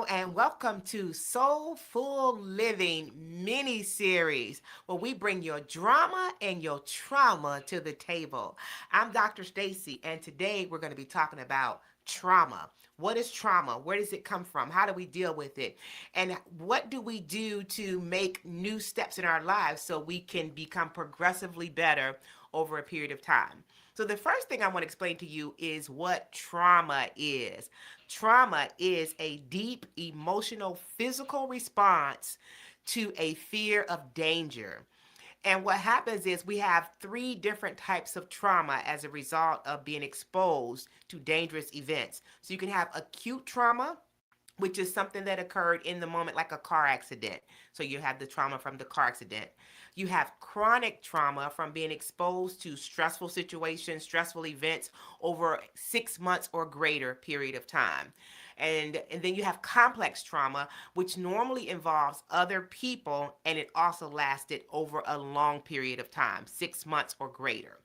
and welcome to Soulful Living Miniseries, where we bring your drama and your trauma to the table. I'm Dr. Stacy, and today we're going to be talking about trauma. What is trauma? Where does it come from? How do we deal with it? And what do we do to make new steps in our lives so we can become progressively better over a period of time? So, the first thing I want to explain to you is what trauma is. Trauma is a deep emotional, physical response to a fear of danger. And what happens is we have three different types of trauma as a result of being exposed to dangerous events. So you can have acute trauma, which is something that occurred in the moment, like a car accident. So you have the trauma from the car accident. You have chronic trauma from being exposed to stressful situations, stressful events over 6 months or greater period of time. And then you have complex trauma, which normally involves other people, and it also lasted over a long period of time, 6 months or greater.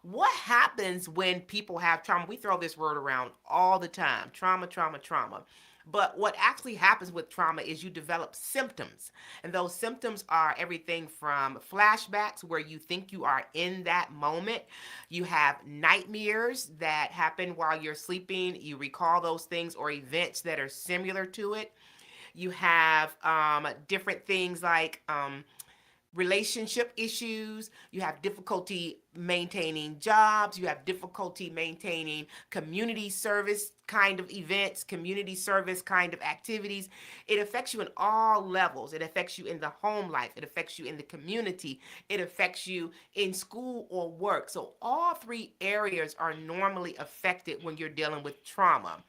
What happens when people have trauma? We throw this word around all the time, trauma, trauma, trauma. But what actually happens with trauma is you develop symptoms. And those symptoms are everything from flashbacks, where you think you are in that moment. You have nightmares that happen while you're sleeping. You recall those things or events that are similar to it. You have different things like relationship issues, you have difficulty maintaining jobs, you have difficulty maintaining community service kind of events, community service kind of activities. It affects you in all levels. It affects you in the home life, it affects you in the community, it affects you in school or work. So all three areas are normally affected when you're dealing with trauma.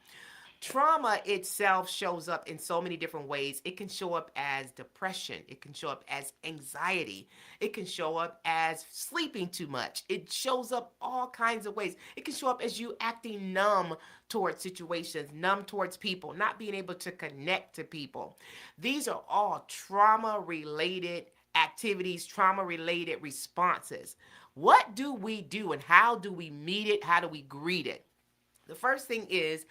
Trauma itself shows up in so many different ways. It can show up as depression. It can show up as anxiety. It can show up as sleeping too much. It shows up all kinds of ways. It can show up as you acting numb towards situations, numb towards people, not being able to connect to people. These are all trauma related activities, trauma related responses. What do we do and how do we meet it? How do we greet it? The first thing is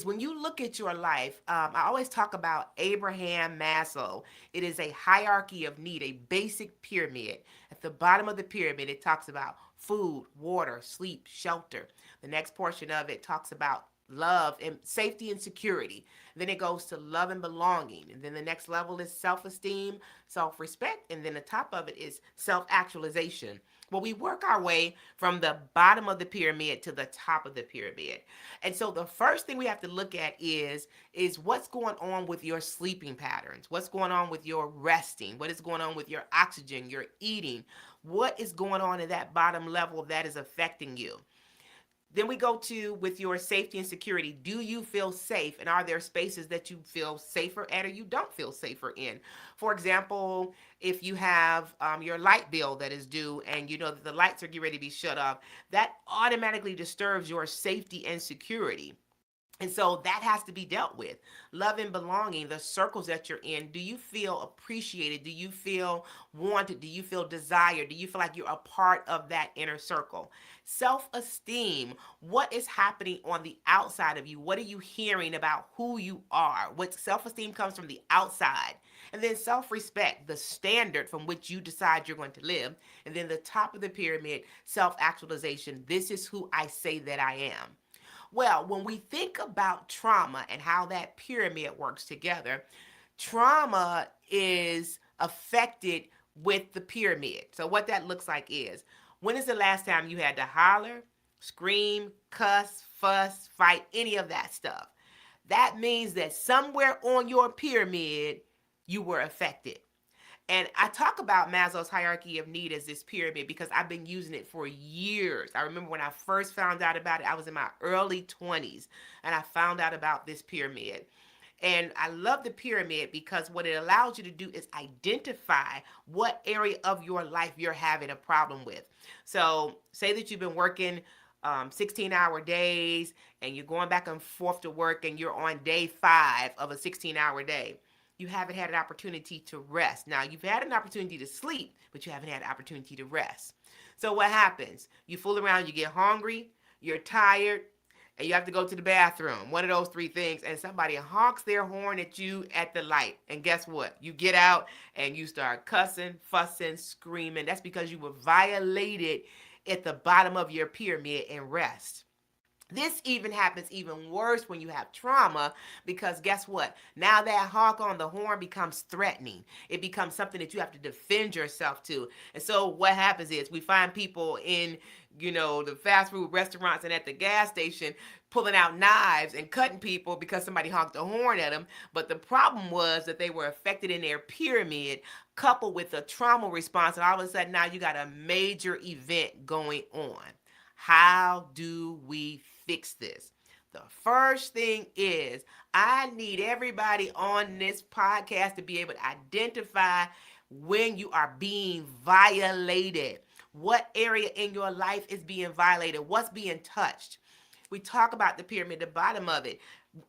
when you look at your life. I always talk about Abraham Maslow. It is a hierarchy of need, a basic pyramid. At the bottom of the pyramid, it talks about food, water, sleep, shelter. The next portion of it talks about love and safety and security. Then it goes to love and belonging. And then the next level is self-esteem, self-respect. And then the top of it is self-actualization. Well, we work our way from the bottom of the pyramid to the top of the pyramid. And so the first thing we have to look at is what's going on with your sleeping patterns? What's going on with your resting? What is going on with your oxygen, your eating? What is going on in that bottom level that is affecting you? Then we go to with your safety and security. Do you feel safe? And are there spaces that you feel safer at or you don't feel safer in? For example, if you have your light bill that is due and you know that the lights are getting ready to be shut off, that automatically disturbs your safety and security. And so that has to be dealt with. Love and belonging, the circles that you're in. Do you feel appreciated? Do you feel wanted? Do you feel desired? Do you feel like you're a part of that inner circle? Self-esteem, what is happening on the outside of you? What are you hearing about who you are? What self-esteem comes from the outside. And then self-respect, the standard from which you decide you're going to live. And then the top of the pyramid, self-actualization. This is who I say that I am. Well, when we think about trauma and how that pyramid works together, trauma is affected with the pyramid. So what that looks like is, when is the last time you had to holler, scream, cuss, fuss, fight, any of that stuff? That means that somewhere on your pyramid, you were affected. And I talk about Maslow's hierarchy of need as this pyramid because I've been using it for years. I remember when I first found out about it, I was in my early 20s, and I found out about this pyramid. And I love the pyramid because what it allows you to do is identify what area of your life you're having a problem with. So say that you've been working 16-hour days and you're going back and forth to work and you're on day 5 of a 16-hour day. You haven't had an opportunity to rest. Now, you've had an opportunity to sleep, but you haven't had an opportunity to rest. So what happens? You fool around, you get hungry, you're tired, and you have to go to the bathroom, one of those three things, and somebody honks their horn at you at the light. And guess what? You get out and you start cussing, fussing, screaming. That's because you were violated at the bottom of your pyramid and rest. This even happens even worse when you have trauma, because guess what? Now that honk on the horn becomes threatening. It becomes something that you have to defend yourself to. And so what happens is we find people in, the fast food restaurants and at the gas station pulling out knives and cutting people because somebody honked a horn at them. But the problem was that they were affected in their pyramid, coupled with a trauma response. And all of a sudden now you got a major event going on. How do we fix this? The first thing is I need everybody on this podcast to be able to identify when you are being violated. What area in your life is being violated? What's being touched? We talk about the pyramid, the bottom of it.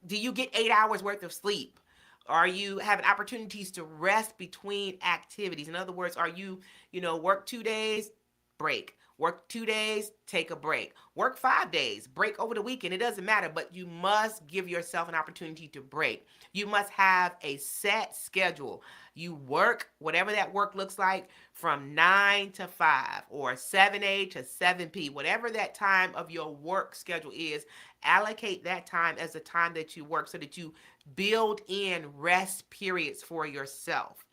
Do you get 8 hours worth of sleep? Are you having opportunities to rest between activities? In other words, are you, work 2 days, break. Work 2 days, take a break. Work 5 days, break over the weekend. It doesn't matter, but you must give yourself an opportunity to break. You must have a set schedule. You work, whatever that work looks like, from 9 to 5 or 7 a to 7 p, whatever that time of your work schedule is, allocate that time as the time that you work so that you build in rest periods for yourself.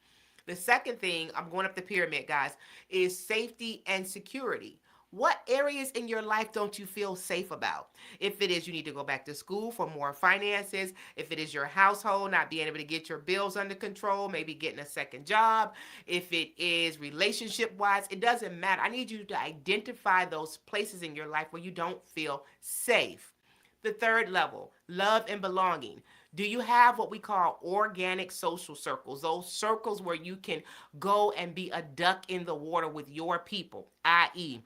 The second thing, I'm going up the pyramid, guys, is safety and security. What areas in your life don't you feel safe about? If it is you need to go back to school for more finances, if it is your household not being able to get your bills under control, maybe getting a second job, if it is relationship-wise, it doesn't matter. I need you to identify those places in your life where you don't feel safe. The third level, love and belonging. Do you have what we call organic social circles? Those circles where you can go and be a duck in the water with your people, i.e.,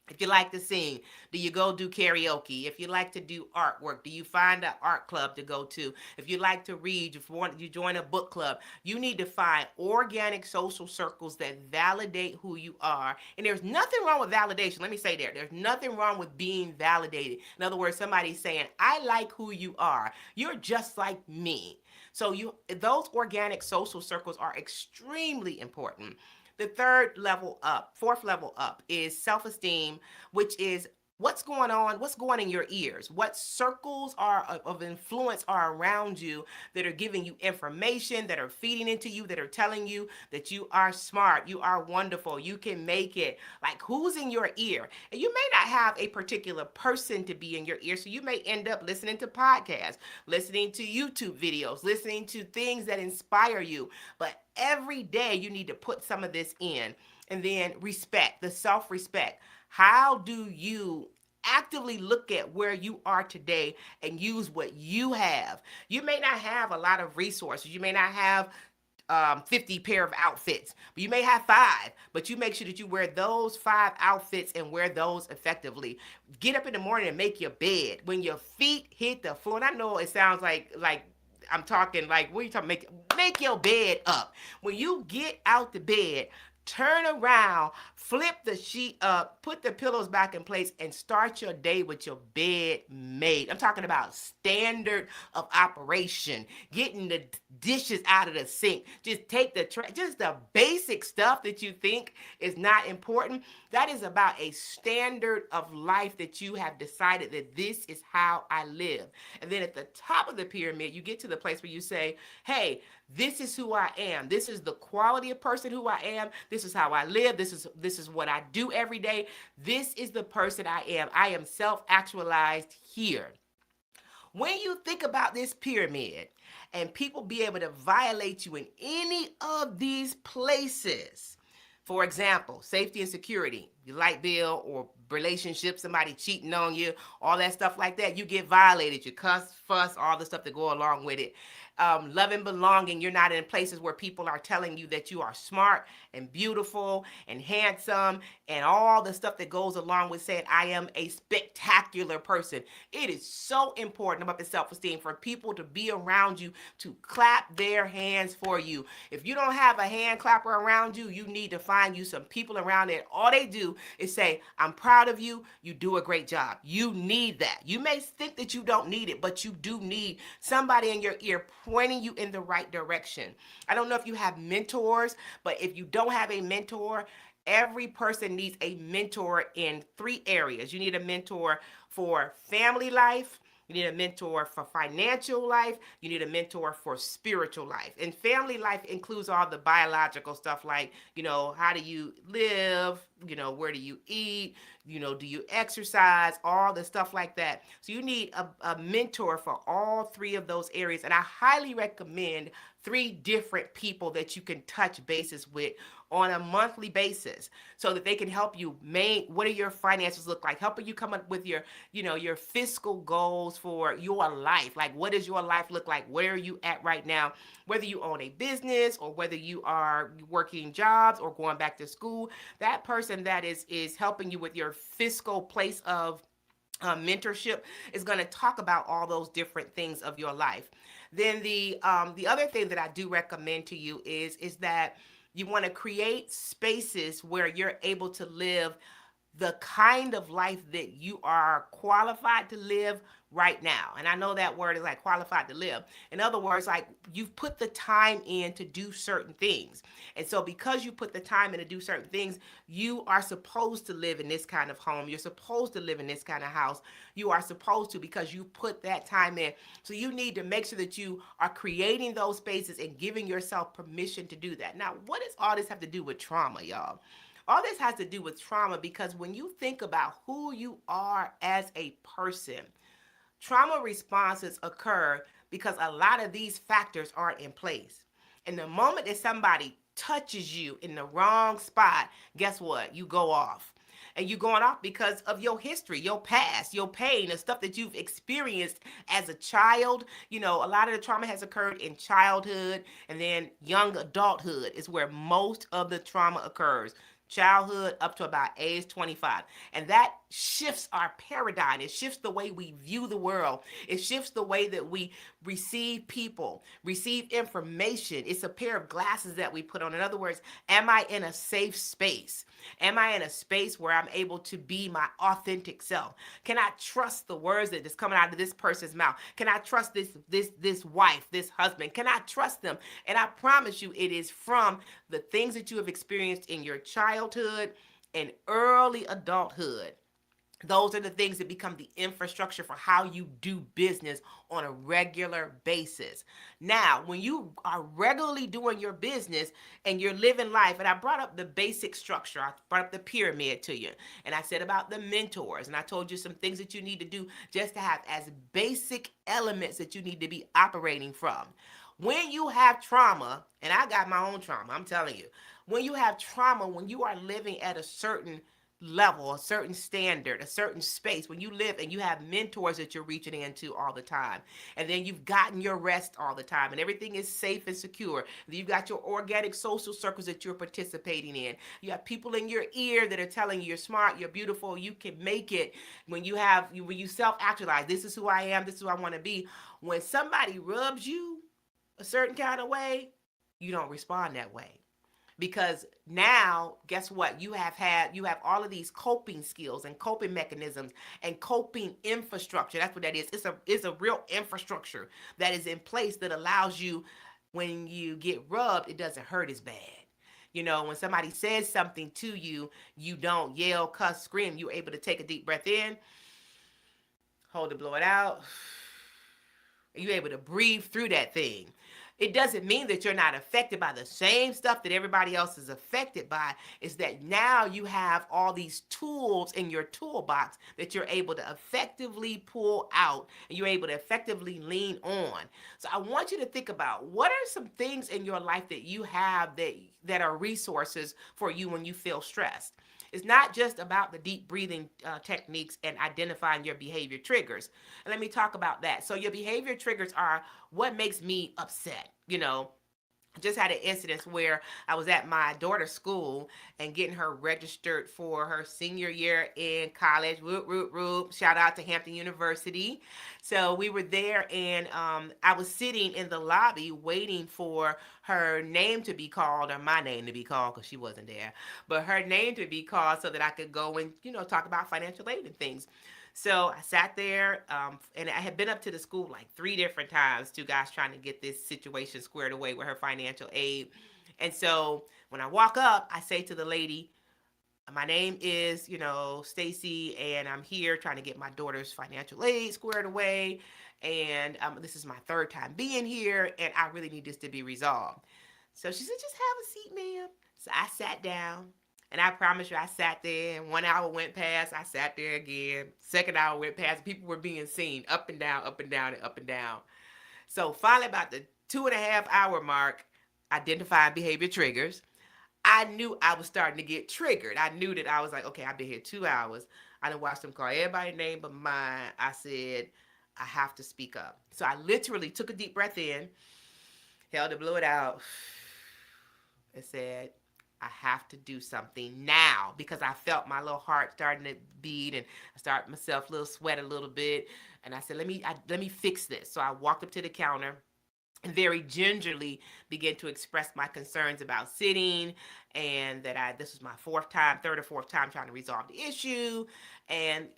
if you like to sing, do you go do karaoke? If you like to do artwork, do you find an art club to go to? If you like to read, if you join a book club, you need to find organic social circles that validate who you are. And there's nothing wrong with validation. Let me say there's nothing wrong with being validated. In other words, somebody's saying, I like who you are. You're just like me. So those organic social circles are extremely important. The fourth level up is self-esteem, which is what's going on in your ears, what circles of influence are around you that are giving you information, that are feeding into you, that are telling you that you are smart, you are wonderful, you can make it. Like, who's in your ear? And you may not have a particular person to be in your ear, so you may end up listening to podcasts, listening to YouTube videos, listening to things that inspire you. But every day you need to put some of this in. And then respect, the self-respect. How do you actively look at where you are today and use what you have? You may not have a lot of resources. You may not have 50 pair of outfits, but you may have 5, but you make sure that you wear those 5 outfits and wear those effectively. Get up in the morning and make your bed. When your feet hit the floor, and I know it sounds like I'm talking like, what are you talking? Make your bed up. When you get out the bed, turn around, flip the sheet up, put the pillows back in place, and start your day with your bed made. I'm talking about standard of operation, getting the dishes out of the sink. Just take just the basic stuff that you think is not important. That is about a standard of life that you have decided that this is how I live. And then at the top of the pyramid, you get to the place where you say, hey, this is who I am. This is the quality of person who I am. This is how I live. This is what I do every day. This is the person I am. I am self-actualized here. When you think about this pyramid and people be able to violate you in any of these places, for example, safety and security, your light bill or relationship, somebody cheating on you, all that stuff like that, you get violated, you cuss, fuss, all the stuff that go along with it. Love and belonging, you're not in places where people are telling you that you are smart and beautiful and handsome and all the stuff that goes along with saying I am a spectacular person. It is so important about the self-esteem for people to be around you, to clap their hands for you. If you don't have a hand clapper around you, you need to find you some people around there. All they do is say, I'm proud of you. You do a great job. You need that. You may think that you don't need it, but you do need somebody in your ear pointing you in the right direction. I don't know if you have mentors, but if you don't have a mentor, every person needs a mentor in three areas. You need a mentor for family life. You need a mentor for financial life. You need a mentor for spiritual life. And family life includes all the biological stuff like, how do you live? Where do you eat? Do you exercise? All the stuff like that. So you need a mentor for all three of those areas. And I highly recommend three different people that you can touch bases with on a monthly basis so that they can help you what do your finances look like, helping you come up with your fiscal goals for your life. Like, what does your life look like? Where are you at right now? Whether you own a business or whether you are working jobs or going back to school, that person that is helping you with your fiscal place of mentorship is going to talk about all those different things of your life. Then the other thing that I do recommend to you is that you want to create spaces where you're able to live the kind of life that you are qualified to live right now. And I know that word is like qualified to live. In other words, like you've put the time in to do certain things. And so because you put the time in to do certain things, you are supposed to live in this kind of home. You're supposed to live in this kind of house. You are supposed to because you put that time in. So you need to make sure that you are creating those spaces and giving yourself permission to do that. Now, what does all this have to do with trauma, y'all? All this has to do with trauma because when you think about who you are as a person, trauma responses occur because a lot of these factors aren't in place. And the moment that somebody touches you in the wrong spot, guess what? You go off. And you're going off because of your history, your past, your pain, the stuff that you've experienced as a child. A lot of the trauma has occurred in childhood, and then young adulthood is where most of the trauma occurs. Childhood up to about age 25. And that shifts our paradigm. It shifts the way we view the world. It shifts the way that we receive people, receive information. It's a pair of glasses that we put on. In other words, am I in a safe space? Am I in a space where I'm able to be my authentic self? Can I trust the words that is coming out of this person's mouth? Can I trust this wife, this husband? Can I trust them? And I promise you, it is from the things that you have experienced in your childhood and early adulthood. Those are the things that become the infrastructure for how you do business on a regular basis. Now, when you are regularly doing your business and you're living life, and I brought up the basic structure, I brought up the pyramid to you, and I said about the mentors, and I told you some things that you need to do just to have as basic elements that you need to be operating from. When you have trauma, and I got my own trauma, I'm telling you, when you have trauma, when you are living at a certain level, a certain standard, a certain space, when you live and you have mentors that you're reaching into all the time, and then you've gotten your rest all the time, and everything is safe and secure. You've got your organic social circles that you're participating in. You have people in your ear that are telling you you're smart, you're beautiful, you can make it. When you self-actualize, this is who I am, this is who I want to be. When somebody rubs you a certain kind of way, you don't respond that way. Because now, guess what? You have all of these coping skills and coping mechanisms and coping infrastructure. That's what that is. It's a real infrastructure that is in place that allows you, when you get rubbed, it doesn't hurt as bad. When somebody says something to you, you don't yell, cuss, scream. You're able to take a deep breath in, hold it, blow it out. You're able to breathe through that thing. It doesn't mean that you're not affected by the same stuff that everybody else is affected by. It's that now you have all these tools in your toolbox that you're able to effectively pull out and you're able to effectively lean on. So I want you to think about, what are some things in your life that you have that are resources for you when you feel stressed? It's not just about the deep breathing techniques and identifying your behavior triggers. And let me talk about that. So your behavior triggers are what makes me upset. Just had an incident where I was at my daughter's school and getting her registered for her senior year in college. Whoop, whoop, whoop. Shout out to Hampton University. So we were there, and I was sitting in the lobby waiting for her name to be called, or my name to be called, because she wasn't there, but her name to be called so that I could go and, talk about financial aid and things. So I sat there, and I had been up to the school like 3 different times, two guys trying to get this situation squared away with her financial aid. And so when I walk up, I say to the lady, my name is, Stacy, and I'm here trying to get my daughter's financial aid squared away. And this is my third time being here, and I really need this to be resolved. So she said, just have a seat, ma'am. So I sat down. And I promise you, I sat there, and 1 hour went past. I sat there again. Second hour went past. People were being seen up and down, up and down, and up and down. So finally, about the 2.5 hour mark, identifying behavior triggers, I knew I was starting to get triggered. I knew that I was like, okay, I've been here 2 hours. I done watched them call everybody's name but mine. I said, I have to speak up. So I literally took a deep breath in, held it, blew it out, and said, I have to do something now, because I felt my little heart starting to beat, and I started myself a little sweat a little bit. And I said, let me fix this. So I walked up to the counter and very gingerly began to express my concerns about sitting, and that this was my third or fourth time trying to resolve the issue. And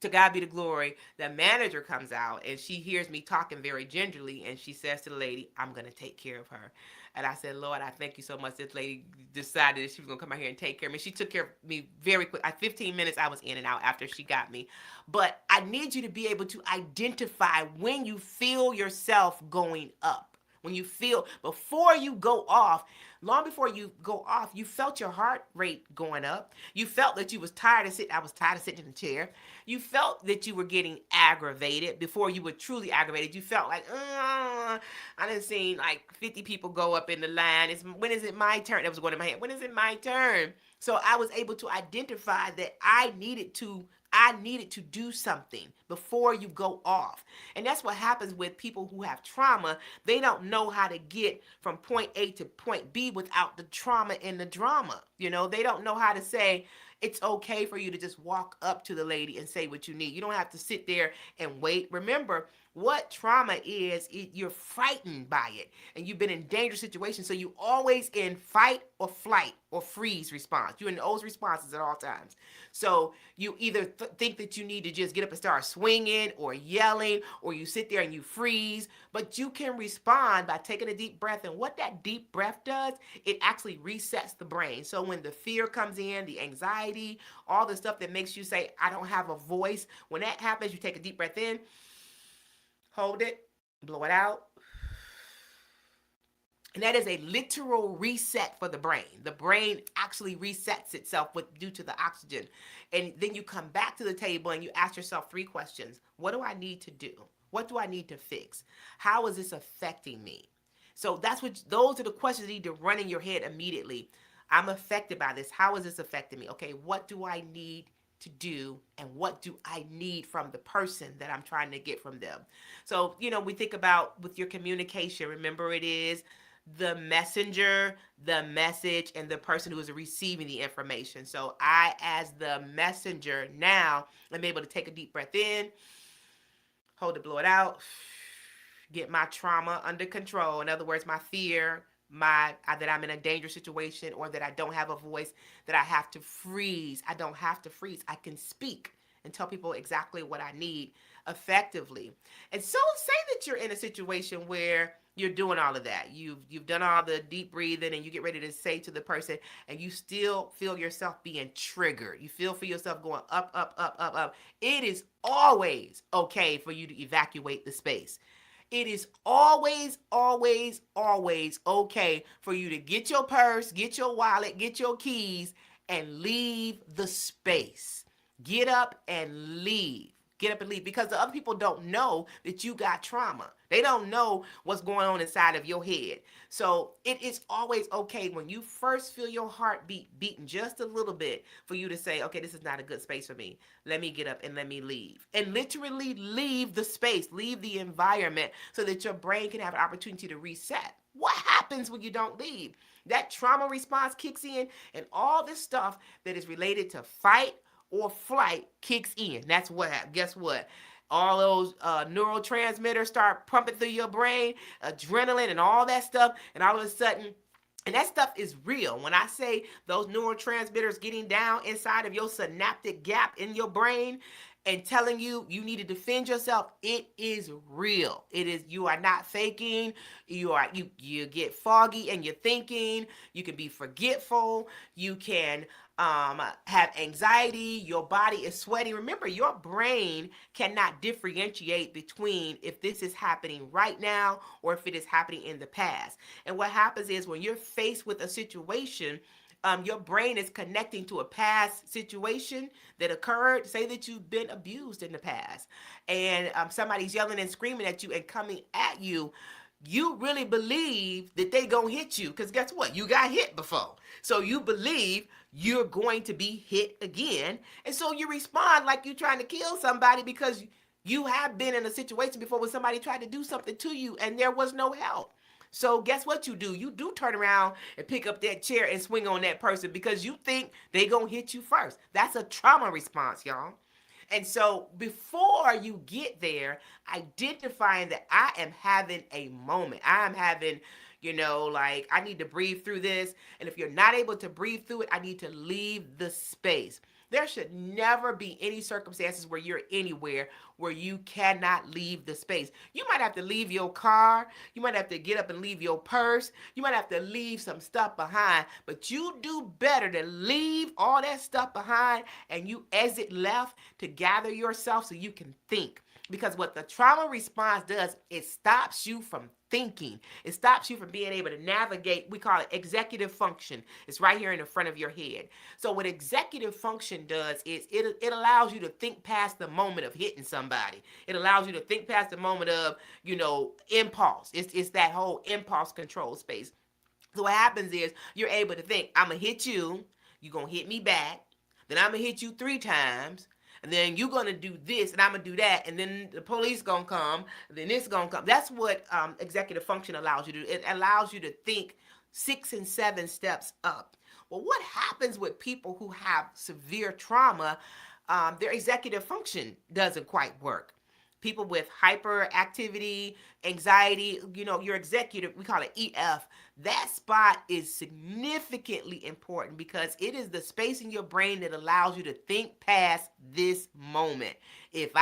to God be the glory, the manager comes out and she hears me talking very gingerly, and she says to the lady, I'm going to take care of her. And I said, Lord, I thank you so much. This lady decided that she was going to come out here and take care of me. She took care of me very quick. 15 minutes, I was in and out after she got me. But I need you to be able to identify when you feel yourself going up. When you feel, before you go off, long before you go off, you felt your heart rate going up. You felt that you was tired of sitting. I was tired of sitting in the chair. You felt that you were getting aggravated before you were truly aggravated. You felt like, I done seen like 50 people go up in the line. When is it my turn? That was going in my head. When is it my turn? So I was able to identify that I needed to do something before you go off. And that's what happens with people who have trauma. They don't know how to get from point A to point B without the trauma and the drama. They don't know how to say, it's okay for you to just walk up to the lady and say what you need. You don't have to sit there and wait. Remember, what trauma is, you're frightened by it, and you've been in dangerous situations, so you always in fight or flight or freeze response. You're in those responses at all times. So you either think that you need to just get up and start swinging or yelling, or you sit there and you freeze, but you can respond by taking a deep breath. And what that deep breath does, it actually resets the brain. So when the fear comes in, the anxiety, all the stuff that makes you say, I don't have a voice, when that happens, you take a deep breath in, hold it, blow it out. And that is a literal reset for the brain. The brain actually resets itself due to the oxygen. And then you come back to the table and you ask yourself 3 questions. What do I need to do? What do I need to fix? How is this affecting me? So those are the questions that need to run in your head immediately. I'm affected by this. How is this affecting me? Okay, what do I need to do, and what do I need from the person that I'm trying to get from them? So, we think about with your communication, remember, it is the messenger, the message, and the person who is receiving the information. So I, as the messenger now, am able to take a deep breath in, hold it, blow it out, get my trauma under control. In other words, my fear, that I'm in a dangerous situation, or that I don't have a voice, that I have to freeze. I don't have to freeze. I can speak and tell people exactly what I need effectively. And so say that you're in a situation where you're doing all of that. You've done all the deep breathing, and you get ready to say to the person, and you still feel yourself being triggered. You feel for yourself going up, up, up, up, up. It is always okay for you to evacuate the space. It is always, always, always okay for you to get your purse, get your wallet, get your keys, and leave the space. Get up and leave. Get up and leave, because the other people don't know that you got trauma. They don't know what's going on inside of your head. So it is always okay when you first feel your heartbeat beating just a little bit for you to say, okay, this is not a good space for me. Let me get up and let me leave. And literally leave the space, leave the environment, so that your brain can have an opportunity to reset. What happens when you don't leave? That trauma response kicks in, and all this stuff that is related to fight or flight kicks in. That's what happens. Guess what? All those neurotransmitters start pumping through your brain, adrenaline, and all that stuff, and all of a sudden, and that stuff is real. When I say those neurotransmitters getting down inside of your synaptic gap in your brain and telling you you need to defend yourself, it is real. It is, you are not faking. You get foggy in your thinking. You can be forgetful. You can have anxiety. Your body is sweating. Remember, your brain cannot differentiate between if this is happening right now or if it is happening in the past. And what happens is when you're faced with a situation, your brain is connecting to a past situation that occurred. Say that you've been abused in the past, and somebody's yelling and screaming at you and coming at you. You really believe that they gonna hit you because guess what? You got hit before, so you believe you're going to be hit again, and so you respond like you're trying to kill somebody because you have been in a situation before when somebody tried to do something to you and there was no help. So guess what you do? You do turn around and pick up that chair and swing on that person because you think they gonna hit you first. That's a trauma response, y'all. And so before you get there, identifying that I am having a moment. I am having, like I need to breathe through this. And if you're not able to breathe through it, I need to leave the space. There should never be any circumstances where you're anywhere where you cannot leave the space. You might have to leave your car. You might have to get up and leave your purse. You might have to leave some stuff behind. But you do better to leave all that stuff behind and you exit left to gather yourself so you can think. Because what the trauma response does, it stops you from thinking. It stops you from being able to navigate. We call it executive function. It's right here in the front of your head. So what executive function does is it allows you to think past the moment of hitting somebody. It allows you to think past the moment of, impulse. It's that whole impulse control space. So what happens is you're able to think, I'm going to hit you. You're going to hit me back. Then I'm going to hit you 3 times. And then you're going to do this, and I'm going to do that, and then the police going to come, and then this going to come. That's what executive function allows you to do. It allows you to think 6 and 7 steps up. Well, what happens with people who have severe trauma? Their executive function doesn't quite work. People with hyperactivity, anxiety, your executive, we call it EF, that spot is significantly important because it is the space in your brain that allows you to think past this moment. It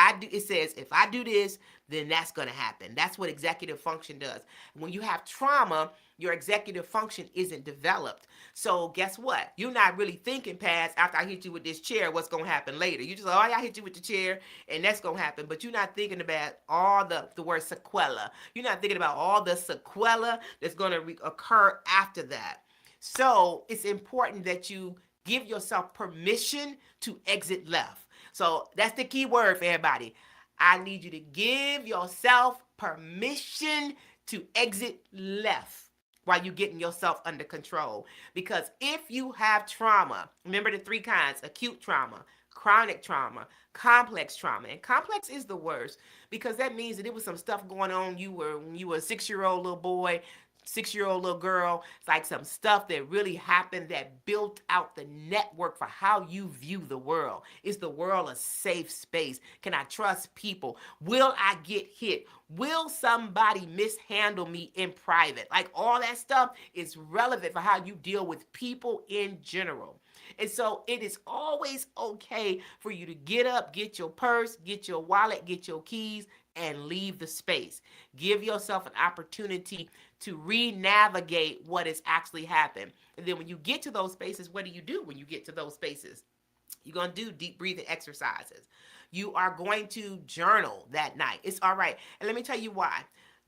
says, if I do this, then that's going to happen. That's what executive function does. When you have trauma, your executive function isn't developed. So guess what? You're not really thinking past, after I hit you with this chair, what's going to happen later. You just, I hit you with the chair and that's going to happen. But you're not thinking about all the word sequela. You're not thinking about all the sequela that's going to occur after that. So it's important that you give yourself permission to exit left. So that's the key word for everybody. I need you to give yourself permission to exit left while you're getting yourself under control. Because if you have trauma, remember the 3 kinds: acute trauma, chronic trauma, complex trauma. And complex is the worst because that means that it was some stuff going on when you were a 6-year-old little boy, 6-year-old little girl. It's like some stuff that really happened that built out the network for how you view the world. Is the world a safe space? Can I trust people? Will I get hit? Will somebody mishandle me in private? Like all that stuff is relevant for how you deal with people in general. And so it is always okay for you to get up, get your purse, get your wallet, get your keys, and leave the space. Give yourself an opportunity to re-navigate what has actually happened. And then when you get to those spaces, what do you do when you get to those spaces? You're going to do deep breathing exercises. You are going to journal that night. It's all right. And let me tell you why.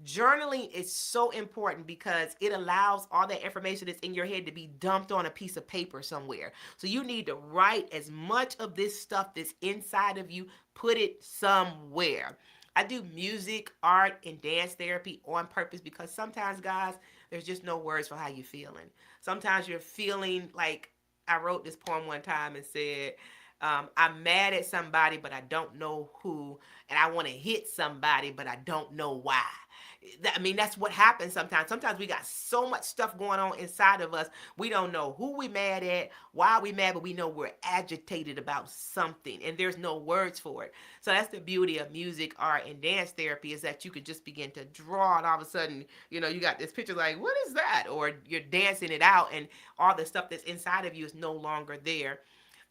Journaling is so important because it allows all that information that's in your head to be dumped on a piece of paper somewhere. So you need to write as much of this stuff that's inside of you, put it somewhere. I do music, art, and dance therapy on purpose because sometimes, guys, there's just no words for how you're feeling. Sometimes you're feeling like, I wrote this poem one time and said, I'm mad at somebody, but I don't know who, and I want to hit somebody, but I don't know why. I mean, that's what happens sometimes. Sometimes we got so much stuff going on inside of us. We don't know who we mad at, why we mad, but we know we're agitated about something, and there's no words for it. So that's the beauty of music, art, and dance therapy, is that you could just begin to draw, and all of a sudden, you got this picture like, what is that? Or you're dancing it out, and all the stuff that's inside of you is no longer there.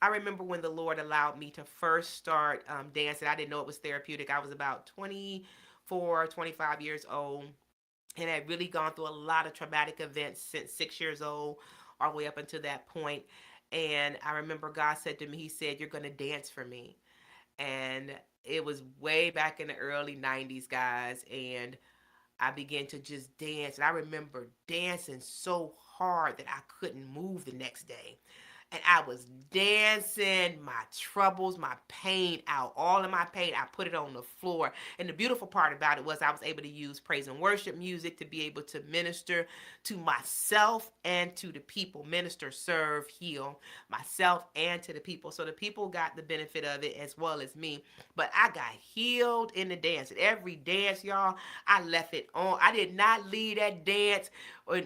I remember when the Lord allowed me to first start dancing. I didn't know it was therapeutic. I was about 24, 25 years old, and had really gone through a lot of traumatic events since 6 years old, all the way up until that point. And I remember God said to me, He said, "You're going to dance for me." And it was way back in the early 90s, guys. And I began to just dance. And I remember dancing so hard that I couldn't move the next day. And I was dancing my troubles, my pain out, all of my pain. I put it on the floor. And the beautiful part about it was I was able to use praise and worship music to be able to minister to myself and to the people. Minister, serve, heal myself and to the people. So the people got the benefit of it as well as me. But I got healed in the dance. And every dance, y'all, I left it on. I did not leave that dance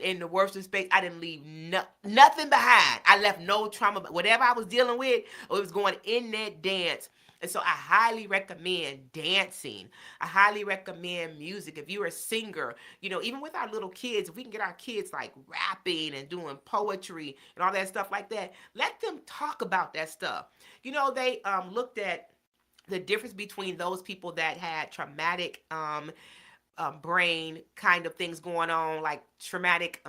in the worst of space. I didn't leave nothing behind. I left no trauma. Whatever I was dealing with, it was going in that dance. And so I highly recommend dancing. I highly recommend music. If you're a singer, even with our little kids, if we can get our kids like rapping and doing poetry and all that stuff like that, let them talk about that stuff. They looked at the difference between those people that had traumatic brain kind of things going on, like traumatic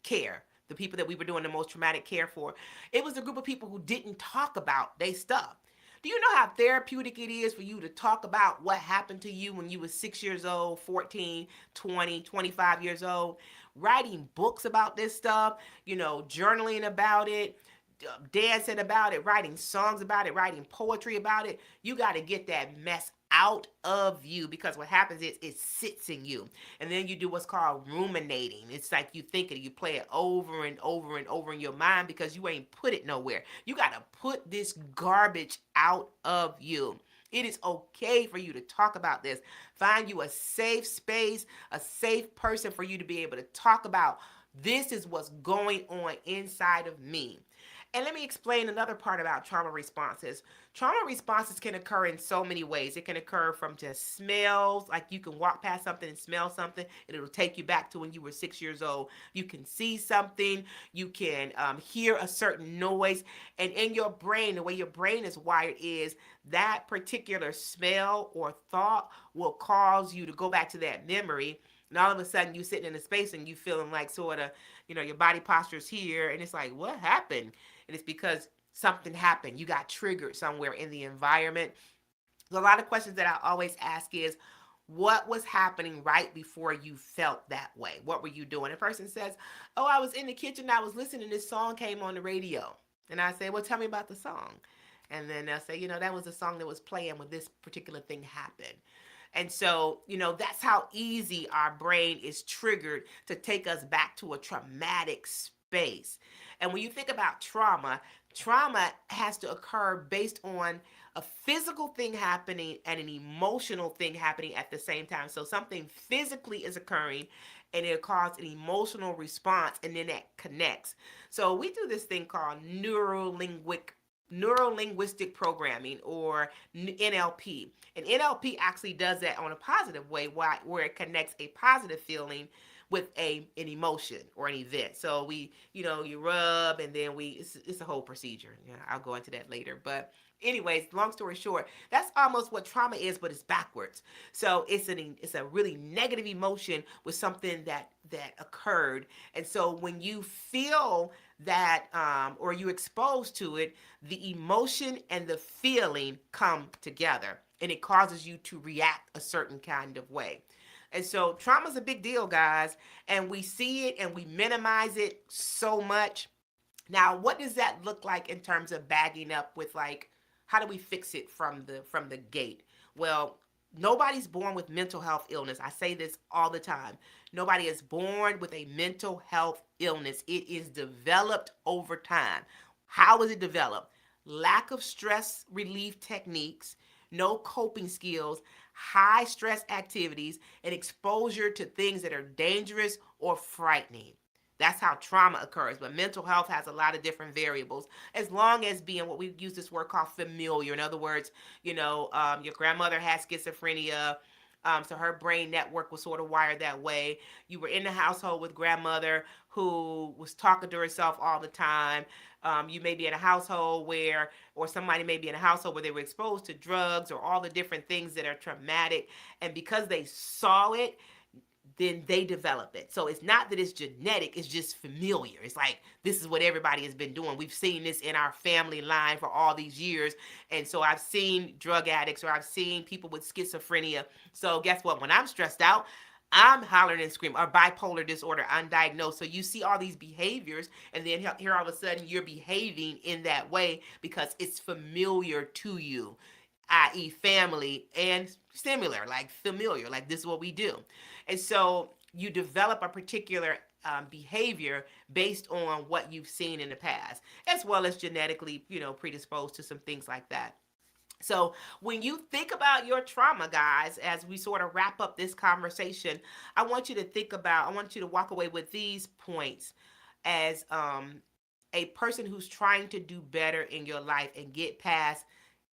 care. The people that we were doing the most traumatic care for, it was a group of people who didn't talk about their stuff. Do you know how therapeutic it is for you to talk about what happened to you when you were 6 years old, 14, 20, 25 years old? Writing books about this stuff, journaling about it, dancing about it, writing songs about it, writing poetry about it. You got to get that mess out of you, because what happens is it sits in you, and then you do what's called ruminating. It's like you think it, you play it over and over and over in your mind, because you ain't put it nowhere. You got to put this garbage out of you. It is okay for you to talk about this. Find you a safe space, a safe person for you to be able to talk about, this is what's going on inside of me. And let me explain another part about trauma responses. Trauma responses can occur in so many ways. It can occur from just smells, like you can walk past something and smell something, and it'll take you back to when you were 6 years old. You can see something, you can hear a certain noise, and in your brain, the way your brain is wired is that particular smell or thought will cause you to go back to that memory. And all of a sudden, you sitting in a space and you feeling like sort of, your body posture is here, and it's like, what happened? And it's because something happened. You got triggered somewhere in the environment. So a lot of questions that I always ask is, what was happening right before you felt that way? What were you doing? A person says, oh, I was in the kitchen, I was listening, this song came on the radio. And I say, well, tell me about the song. And then they'll say, that was a song that was playing when this particular thing happened. And so, that's how easy our brain is triggered to take us back to a traumatic space. And when you think about trauma, trauma has to occur based on a physical thing happening and an emotional thing happening at the same time. So something physically is occurring, and it causes an emotional response, and then that connects. So we do this thing called neurolinguistic programming, or NLP. And NLP actually does that on a positive way, where it connects a positive feeling with an emotion or an event. So you rub, and then it's a whole procedure. I'll go into that later. But anyways, long story short, that's almost what trauma is, but it's backwards. So it's a really negative emotion with something that occurred. And so when you feel that, or you exposed to it, the emotion and the feeling come together, and it causes you to react a certain kind of way. And so trauma is a big deal, guys, and we see it and we minimize it so much. Now, what does that look like in terms of bagging up with, like, how do we fix it from the gate? Well, nobody's born with mental health illness. I say this all the time. Nobody is born with a mental health illness. It is developed over time. How is it developed? Lack of stress relief techniques, no coping skills, high stress activities, and exposure to things that are dangerous or frightening. That's how trauma occurs. But mental health has a lot of different variables, as long as being what we use this word called familiar. In other words, your grandmother had schizophrenia. So her brain network was sort of wired that way. You were in the household with grandmother who was talking to herself all the time. You may be in a household where, or somebody may be in a household where they were exposed to drugs or all the different things that are traumatic. And because they saw it, then they develop it. So it's not that it's genetic, it's just familiar. It's like this is what everybody has been doing. We've seen this in our family line for all these years. And so I've seen drug addicts or I've seen people with schizophrenia. So guess what? When I'm stressed out, I'm hollering and screaming, or bipolar disorder, undiagnosed. So you see all these behaviors, and then here all of a sudden you're behaving in that way because it's familiar to you, i.e., family, and similar, like familiar, like this is what we do. And so you develop a particular behavior based on what you've seen in the past, as well as genetically, predisposed to some things like that. So when you think about your trauma, guys, as we sort of wrap up this conversation, I want you to walk away with these points as a person who's trying to do better in your life and get past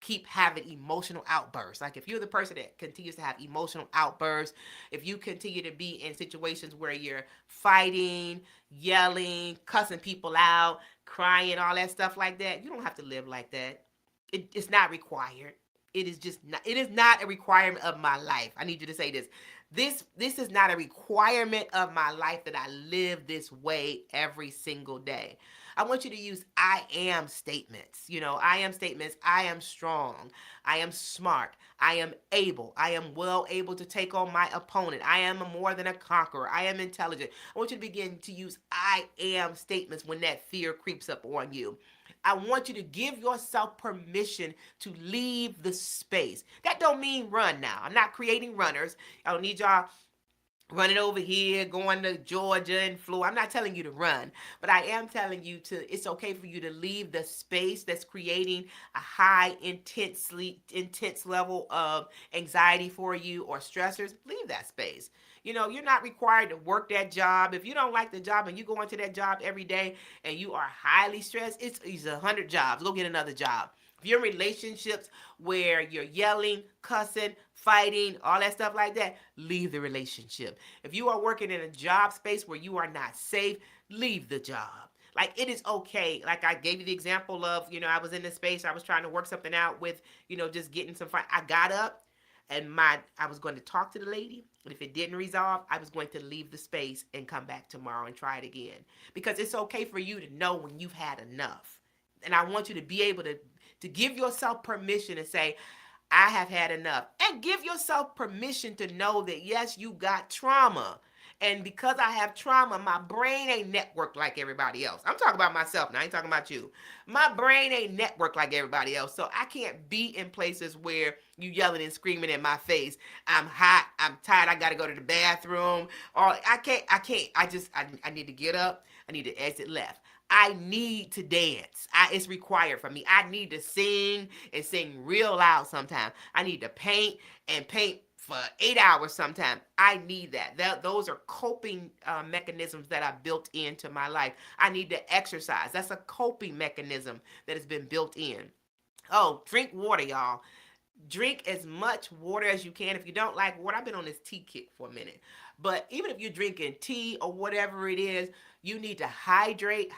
keep having emotional outbursts. Like if you're the person that continues to have emotional outbursts, if you continue to be in situations where you're fighting, yelling, cussing people out, crying, all that stuff like that, you don't have to live like that. It's not required. It is not a requirement of my life. I need you to say this. This is not a requirement of my life that I live this way every single day. I want you to use I am statements. I am statements. I am strong. I am smart. I am able. I am well able to take on my opponent. I am more than a conqueror. I am intelligent. I want you to begin to use I am statements when that fear creeps up on you. I want you to give yourself permission to leave the space. That don't mean run now. I'm not creating runners. I don't need y'all running over here, going to Georgia and Florida. I'm not telling you to run, but I am telling you it's okay for you to leave the space that's creating a high, intense level of anxiety for you or stressors. Leave that space. You're not required to work that job. If you don't like the job and you go into that job every day and you are highly stressed, it's 100 jobs. Go get another job. If you're in relationships where you're yelling, cussing, fighting, all that stuff like that, leave the relationship. If you are working in a job space where you are not safe, leave the job. Like it is okay. Like I gave you the example of, I was in this space, I was trying to work something out with, just getting some fight. I got up and I was going to talk to the lady. And if it didn't resolve, I was going to leave the space and come back tomorrow and try it again. Because it's okay for you to know when you've had enough. And I want you to be able to give yourself permission to say, I have had enough. And give yourself permission to know that, yes, you got trauma. And because I have trauma, my brain ain't networked like everybody else. I'm talking about myself now. I ain't talking about you. My brain ain't networked like everybody else. So I can't be in places where you yelling and screaming in my face. I'm hot. I'm tired. I got to go to the bathroom. Or I can't. I need to get up. I need to exit left. I need to dance. It's required for me. I need to sing and sing real loud sometimes. I need to paint and paint for 8 hours sometimes. I need that. Those are coping mechanisms that I built into my life. I need to exercise. That's a coping mechanism that has been built in. Oh, drink water, y'all. Drink as much water as you can. If you don't like water, I've been on this tea kick for a minute. But even if you're drinking tea or whatever it is, you need to hydrate.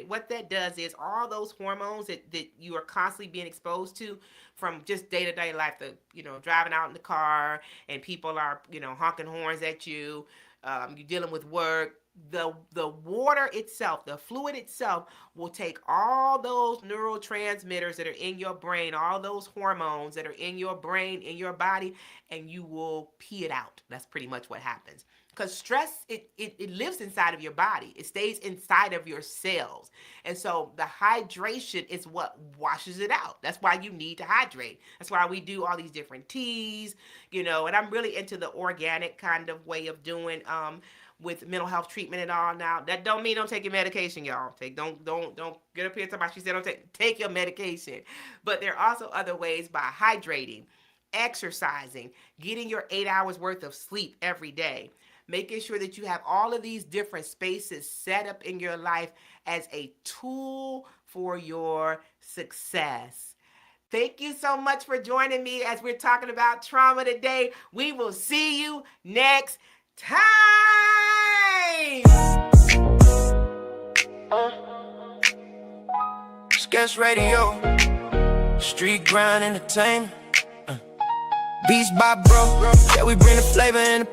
What that does is all those hormones that you are constantly being exposed to from just day-to-day life, driving out in the car and people are, honking horns at you, you're dealing with work. The water itself, the fluid itself will take all those neurotransmitters that are in your brain, all those hormones that are in your brain, in your body, and you will pee it out. That's pretty much what happens. Because stress, it lives inside of your body. It stays inside of your cells. And so the hydration is what washes it out. That's why you need to hydrate. That's why we do all these different teas, and I'm really into the organic kind of way of doing with mental health treatment and all now. That don't mean don't take your medication, y'all. Don't get up here and talk about she said don't take your medication. But there are also other ways by hydrating. exercising, getting your 8 hours worth of sleep every day, making sure that you have all of these different spaces set up in your life as a tool for your success. Thank you so much for joining me as we're talking about trauma today. We will see you next time. SKST Radio, street grind entertainment. Beats by bro, yeah, we bring the flavor in the